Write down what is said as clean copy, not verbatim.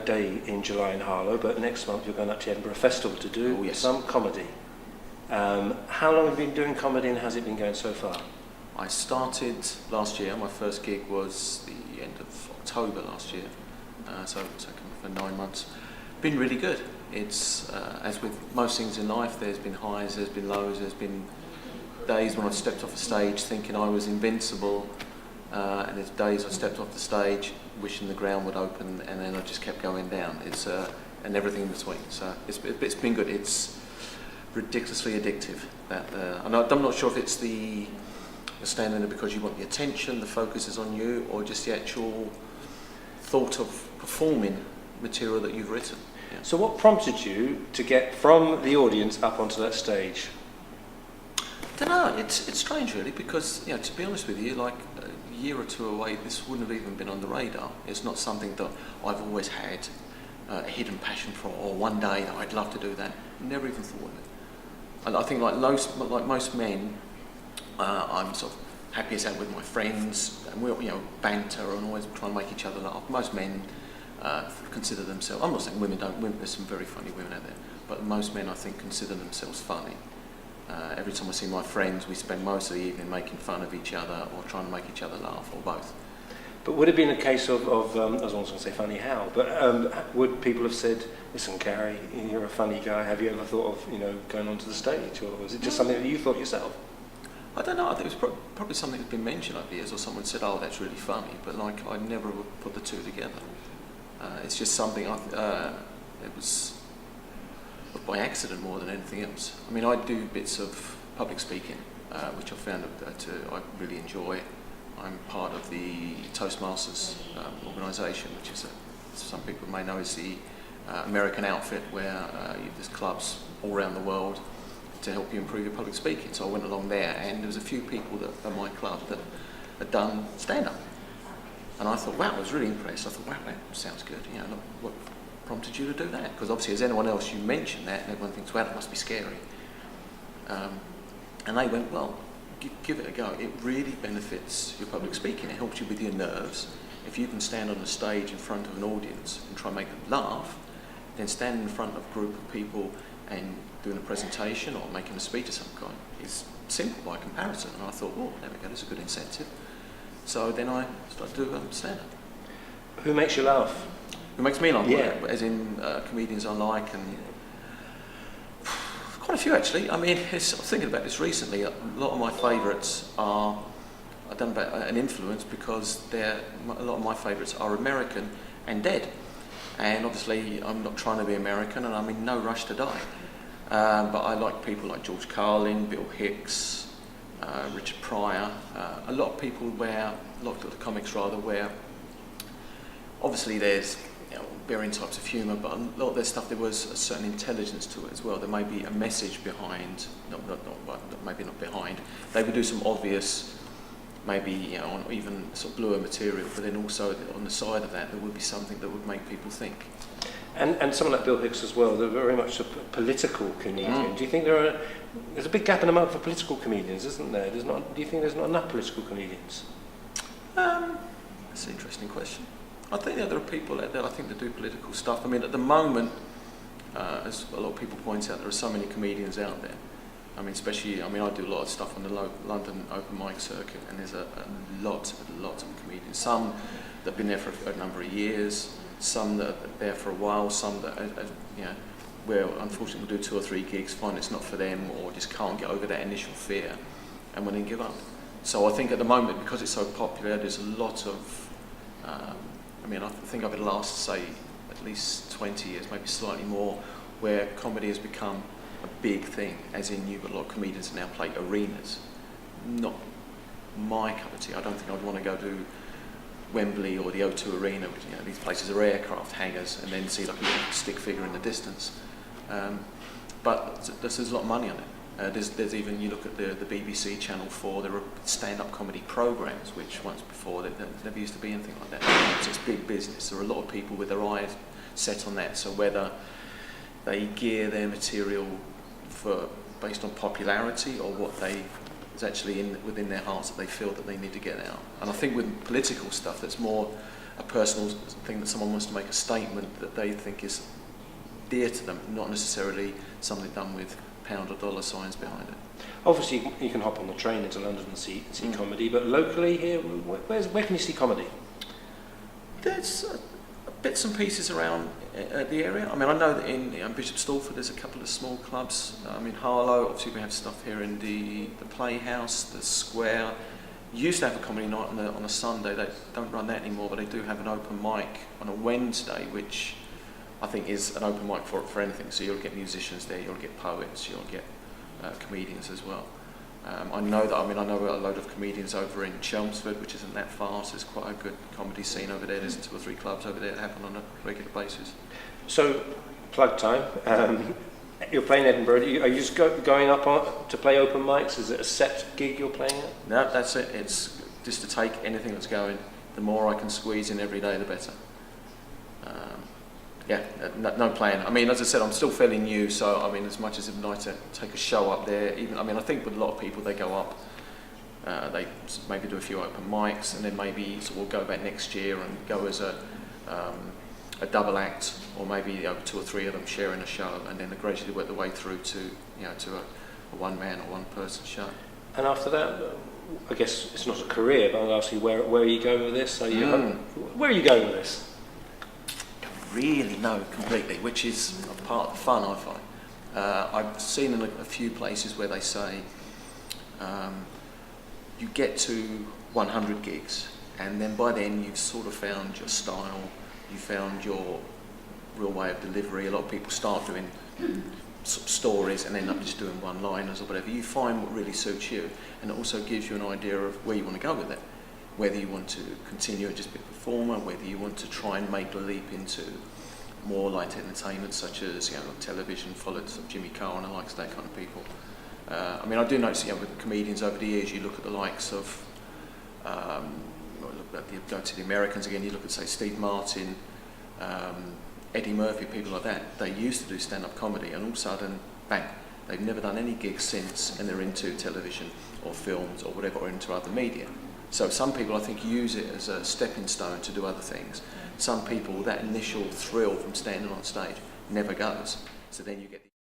day in July in Harlow, but next month you're going up to Edinburgh Festival to do some comedy. How long have you been doing comedy and how's it been going so far? I started last year. My first gig was the end of October last year, so it's for 9 months. Been really good. It's as with most things in life, there's been highs, there's been lows, there's been days when I've stepped off a stage thinking I was invincible, and there's days I stepped off the stage wishing the ground would open, and then I just kept going down. It's and everything in between. So it's been good. It's ridiculously addictive. And I'm not sure if it's the standing there because you want the attention, the focus is on you, or just the actual thought of performing material that you've written. Yeah. So what prompted you to get from the audience up onto that stage? I don't know, it's strange really, because to be honest with you, like a year or two away, this wouldn't have even been on the radar. It's not something that I've always had a hidden passion for, or one day I'd love to do that. Never even thought of it. And I think like most men, I'm sort of happy as hell with my friends, and we banter and always try and make each other laugh. Most men consider themselves, I'm not saying women don't, there's some very funny women out there, but most men I think consider themselves funny. Every time I see my friends, we spend most of the evening making fun of each other or trying to make each other laugh, or both. But would it have been a case of I was almost going to say funny how, but would people have said, listen Gary, you're a funny guy, have you ever thought of going onto the stage, or was it just something that you thought yourself? I don't know, I think it was probably something that's been mentioned over the years, or someone said, oh that's really funny, but like I never would put the two together. It's just something, it was by accident more than anything else. I mean, I do bits of public speaking, which I found that I really enjoy. I'm part of the Toastmasters organisation, which is, some people may know, is the American outfit where there's clubs all around the world to help you improve your public speaking. So I went along there, and there was a few people at my club that had done stand-up. And I thought, wow, I was really impressed. I thought, wow, that sounds good. What prompted you to do that? Because obviously, as anyone else, you mention that, and everyone thinks, wow, it must be scary. And they went, well, give it a go. It really benefits your public speaking. It helps you with your nerves. If you can stand on a stage in front of an audience and try and make them laugh, then standing in front of a group of people and doing a presentation or making a speech of some kind is simple by comparison. And I thought, well, there we go, that's a good incentive. So then I started to do stand-up. Who makes you laugh? Who makes me laugh? Yeah. As in comedians I like, and quite a few actually. I mean, I was thinking about this recently. A lot of my favourites are, I don't know about an influence, because a lot of my favourites are American and dead. And obviously I'm not trying to be American, and I'm in no rush to die. But I like people like George Carlin, Bill Hicks, Richard Pryor, a lot of people where, a lot of the comics rather, where obviously there's varying types of humour, but a lot of their stuff, there was a certain intelligence to it as well. There may be a message behind, maybe not behind. They would do some obvious, maybe on even sort of bluer material, but then also on the side of that, there would be something that would make people think. And someone like Bill Hicks as well, they're very much a political comedian. Do you think there's a big gap in the market for political comedians, isn't there? Do you think there's not enough political comedians? That's an interesting question. I think there are people out there, I think, that do political stuff. I mean, at the moment, as a lot of people point out, there are so many comedians out there. I mean, especially, I do a lot of stuff on the London open mic circuit, and there's a lot of comedians. Some that have been there for a number of years, some that are there for a while, some that where unfortunately will do 2 or 3 gigs, find it's not for them, or just can't get over that initial fear, and when they give up. So I think at the moment, because it's so popular, there's a lot of, I think over the last, say, at least 20 years, maybe slightly more, where comedy has become a big thing, as in you've got a lot of comedians that now play arenas. Not my cup of tea. I don't think I'd want to go to Wembley or the O2 Arena, which, these places are aircraft hangars, and then see like a little stick figure in the distance. But there's a lot of money on it. There's even, you look at the BBC Channel 4, there are stand-up comedy programmes, which once before, there never used to be anything like that. It's big business. There are a lot of people with their eyes set on that. So whether they gear their material based on popularity, or what is actually within their hearts that they feel that they need to get out. And I think with political stuff, that's more a personal thing that someone wants to make a statement that they think is dear to them, not necessarily something done with pound or dollar signs behind it. Obviously, you can hop on the train into London and see comedy, but locally here, where can you see comedy? There's bits and pieces around the area. I mean, I know that in Bishop Stortford there's a couple of small clubs. In Harlow, obviously we have stuff here in the Playhouse, the Square. Used to have a comedy night on a Sunday. They don't run that anymore, but they do have an open mic on a Wednesday, which I think is an open mic for anything. So you'll get musicians there, you'll get poets, you'll get comedians as well. I know a load of comedians over in Chelmsford, which isn't that far, so there's quite a good comedy scene over there. There's 2 or 3 clubs over there that happen on a regular basis. So, Plug time. You're playing Edinburgh. Are you just going up to play open mics? Is it a set gig you're playing at? No, that's it. It's just to take anything that's going. The more I can squeeze in every day, the better. No plan. I mean, as I said, I'm still fairly new, so I mean, as much as I'd like to take a show up there, I think with a lot of people, they go up, they maybe do a few open mics, and then maybe we'll go back next year and go as a double act, or maybe 2 or 3 of them sharing a show, and then gradually work the way through to a one-man or one-person show. And after that, I guess it's not a career, but I'll ask you where are you going with this? Where are you going with this? Really know completely, which is a part of the fun, I find. I've seen in a few places where they say you get to 100 gigs, and then by then you've sort of found your style, you found your real way of delivery. A lot of people start doing stories and end up just doing one-liners or whatever. You find what really suits you, and it also gives you an idea of where you want to go with it. Whether you want to continue and just be a performer, whether you want to try and make the leap into more light entertainment, such as television, followed Jimmy Carr and the likes of that kind of people. I do notice with comedians over the years, you look at the likes of, you go to the Americans again, you look at say Steve Martin, Eddie Murphy, people like that. They used to do stand-up comedy, and all of a sudden, bang, they've never done any gigs since, and they're into television or films or whatever, or into other media. So some people, I think, use it as a stepping stone to do other things. Some people, that initial thrill from standing on stage never goes. So then you get the